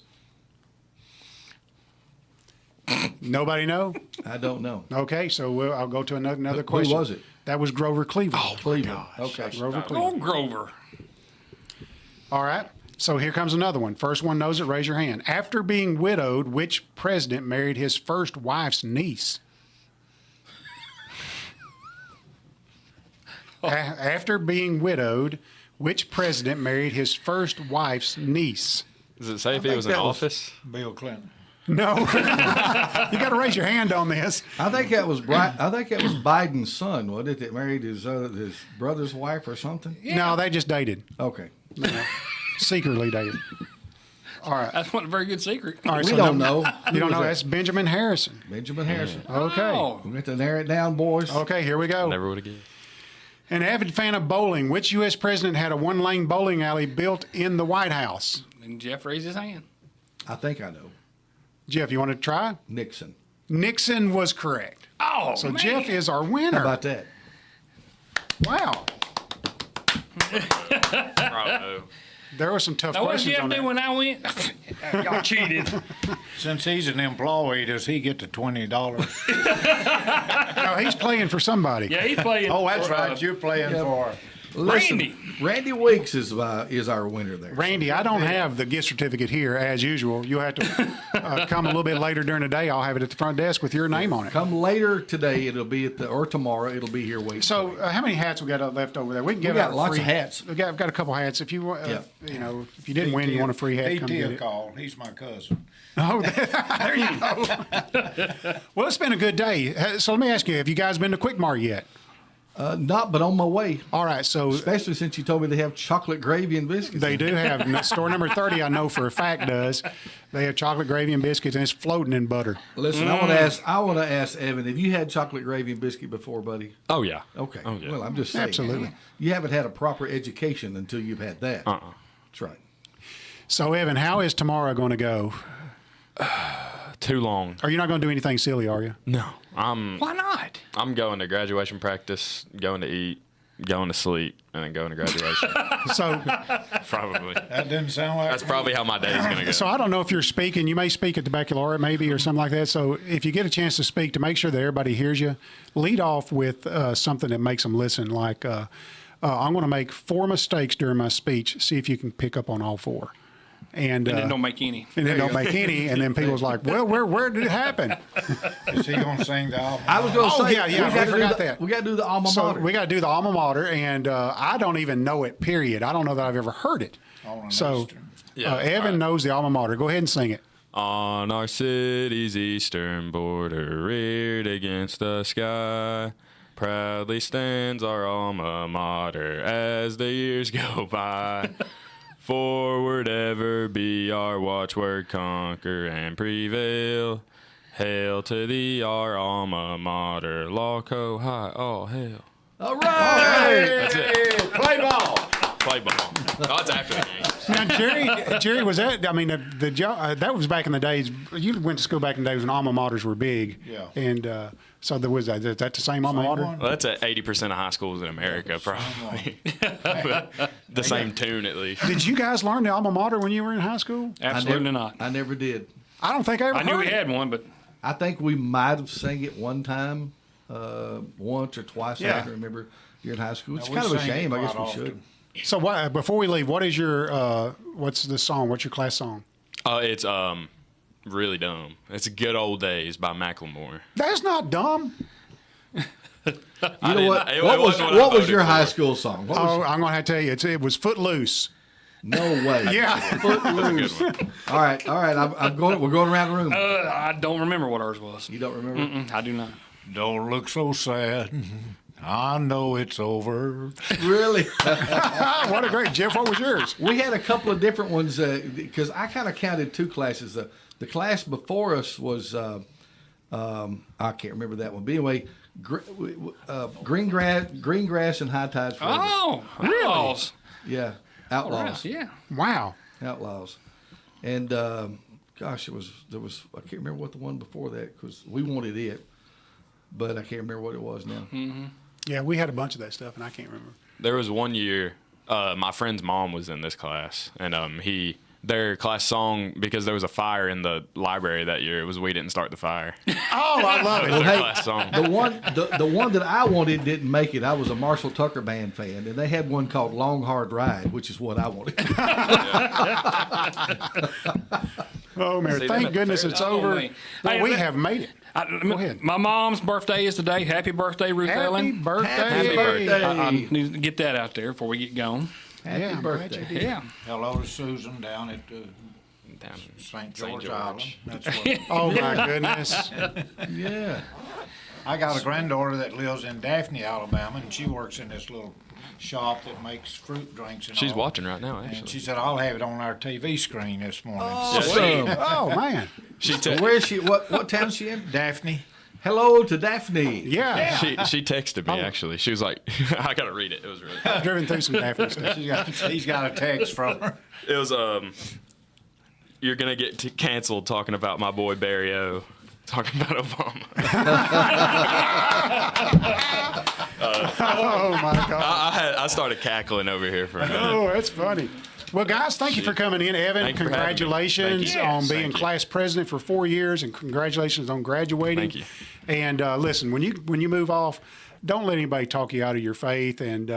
Nobody know? I don't know. Okay, so I'll go to another question. Who was it? That was Grover Cleveland. Oh, Cleveland. Okay. Grover Cleveland. Oh, Grover. All right, so here comes another one. First one knows it, raise your hand. After being widowed, which president married his first wife's niece? After being widowed, which president married his first wife's niece? Does it say if he was in office? Bill Clinton. No. You got to raise your hand on this. I think that was Biden's son, wasn't it? That married his brother's wife or something. No, they just dated. Okay. Secretly dated. All right. That's not a very good secret. All right, We so don't know. You don't Who know. was That's Benjamin Harrison. Benjamin Harrison. Okay. Oh. We have to narrow it down, boys. Okay, here we go. Never would have guessed. An avid fan of bowling, which U.S. president had a one-lane bowling alley built in the White House? And Jeff raised his hand. I think I know. Jeff, you want to try? Nixon. Nixon was correct. Oh, So man. Jeff is our How winner. about that? Wow. Bravo. There were some tough Now, what did questions Jeff on do that. when I went? Y'all cheated. Since he's an employee, does he get the $20? No, he's playing for somebody. Yeah, he played. Oh, that's for, right. You're playing for. Randy. Randy Weeks is our winner there. Randy, I don't have the gift certificate here as usual. You'll have to come a little bit later during the day. I'll have it at the front desk with your name on it. Come later today. It'll be or tomorrow. It'll be here waiting. So, how many hats we got left over there? We can give got out lots free, of hats. I've got a couple hats. If you want, Yeah. if you didn't win, you want a free hat, come get a it. call. He's my cousin. Oh, there you go. Well, it's been a good day. So let me ask you: have you guys been to Quik Mart yet? Not, but on my way. All right, so Especially since you told me they have chocolate gravy and biscuits. they do have store number 30. I know for a fact does. They have chocolate gravy and biscuits, and it's floating in butter. Listen, I want to ask Evan, have you had chocolate gravy and biscuit before, buddy? Oh yeah. Okay. Oh, yeah. Well, I'm just saying. Absolutely. You haven't had a proper education until you've had that. That's right. So, Evan, how is tomorrow going to go? Too long. Are you not going to do anything silly? Are you? No. Why not? I'm going to graduation practice, going to eat, going to sleep, and then going to graduation. So, Probably. That didn't sound like. That's probably how my day is gonna go. so I don't know if you're speaking. You may speak at the baccalaureate, maybe, or something like that. So, if you get a chance to speak, to make sure that everybody hears you, lead off with something that makes them listen. Like, I'm going to make 4 mistakes during my speech. See if you can pick up on all 4. And then don't make any. And then don't make any. And then people's like, well, where did it happen? Is he going to sing the album? I was going to Oh, say, yeah, we gotta forgot do that. We got to do the alma So mater. we got to do the alma mater, and I don't even know it. Period. I don't know that I've ever heard it. So Evan knows the alma mater. Go ahead and sing it. On our city's eastern border, reared against the sky, proudly stands our alma mater as the years go by. Forward ever be our watchword, conquer and prevail. Hail to thee, our alma mater, Loco High, all hail. All right. That's it. Play ball. Play ball. Oh, it's after the game. Now, Jerry, was that? I mean, the job that was back in the days. You went to school back in the days when alma maters were big. Yeah. And so there was that. Is that the same alma mater? one? Well, that's at 80% of high schools in America, probably. But the same tune, at least. Did you guys learn the alma mater when you were in high school? Absolutely not. I never did. I don't think I ever. I knew heard we it. had one, but I think we might have sang it one time, once or twice. Yeah. I can remember you're in high school. It's we kind of a sang it shame. I guess quite we should. often. So before we leave, what is your what's the song? What's your class song? It's really dumb. It's Good Old Days by Macklemore. That's not dumb. You know what? It What was wasn't what I your voted high for. school song? What Oh, was I'm going to have to tell you, it was Footloose. No way. Yeah. Footloose. All right. I'm going. We're going around the room. I don't remember what ours was. You don't remember? I do not. Don't look so sad. I know it's over. Really? What a great Jeff. What was yours? We had a couple of different ones because I kind of counted 2 classes. The class before us was I can't remember that one. But anyway, green grass and high tides forever. Oh, really? Yeah, outlaws. Yeah. Wow. Outlaws. And gosh, there was I can't remember what the one before that because we wanted it, but I can't remember what it was now. Mm-hmm. Yeah, we had a bunch of that stuff, and I can't remember. There was one year, my friend's mom was in this class, and their class song, because there was a fire in the library that year, it was We Didn't Start the Fire. Oh, I love it. Their hey, class song. The one that I wanted didn't make it. I was a Marshall Tucker Band fan, and they had one called Long Hard Ride, which is what I wanted. Oh, Mary, See, thank them goodness at it's fair. over. Oh, man. Well, Hey, we let- have made it. Go ahead. My mom's birthday is today. Happy birthday, Ruth Happy Ellen. birthday. Happy birthday. I need to get that out there before we get going. Happy Yeah, I'm glad birthday. you Yeah. Hello to Susan down at Down in St. St. George George. Island. That's what. Oh, my goodness. Yeah. I got a granddaughter that lives in Daphne, Alabama, and she works in this little shop that makes fruit drinks and She's all. watching right now, And actually. she said, I'll have it on our TV screen this morning. Awesome. Oh, man. Where is she? What town is she in? Daphne. Hello to Daphne. Yeah. She texted me, actually. She was like, I got to read it. It was really I've driven through some Daphne stuff. He's got a text from her. It was you're gonna get canceled talking about my boy Barry O. Talking about Obama. Oh my God! I started cackling over here for a minute. Oh, that's funny. Well, guys, thank you for coming in, Evan. Thank you for having me. Congratulations Thank you. on Yes, being thank you. class president for 4 years, and congratulations on graduating. Thank you. And listen, when you move off, don't let anybody talk you out of your faith. And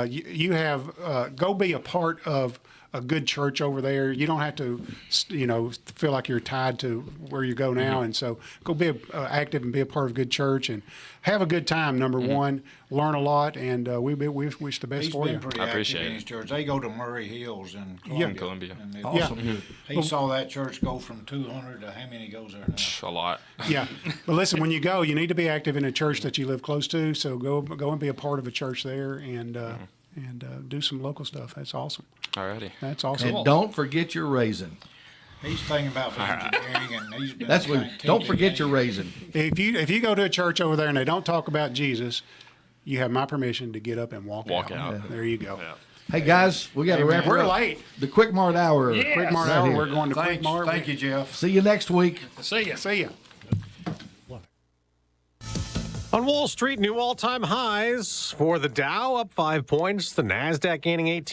you have go be a part of a good church over there. You don't have to, feel like you're tied to where you go now. And so go be active and be a part of a good church and have a good time. Number one, learn a lot, and we wish the best He's for been you. pretty I active appreciate in it. his church. They go to Murray Hills in Yeah. Columbia. In Columbia. And Awesome. He saw that church go from 200 to how many goes there now? A lot. Yeah, but listen, when you go, you need to be active in a church that you live close to. So go and be a part of a church there, and do some local stuff. That's awesome. Alrighty. That's awesome. And don't forget your raisin. He's thinking about engineering, and he's been. That's what. Don't forget your raisin. raisin. If you go to a church over there and they don't talk about Jesus, you have my permission to get up and walk out. out. There you go. Yeah. Hey guys, we got to wrap it We're up. late. The Quick Mart Hour. Yeah. Quick Mart Right hour. here. We're going to Quick Mart. Thank you, Jeff. See you next week. See ya. See ya. On Wall Street, new all-time highs for the Dow, up 5 points. The Nasdaq gaining 18.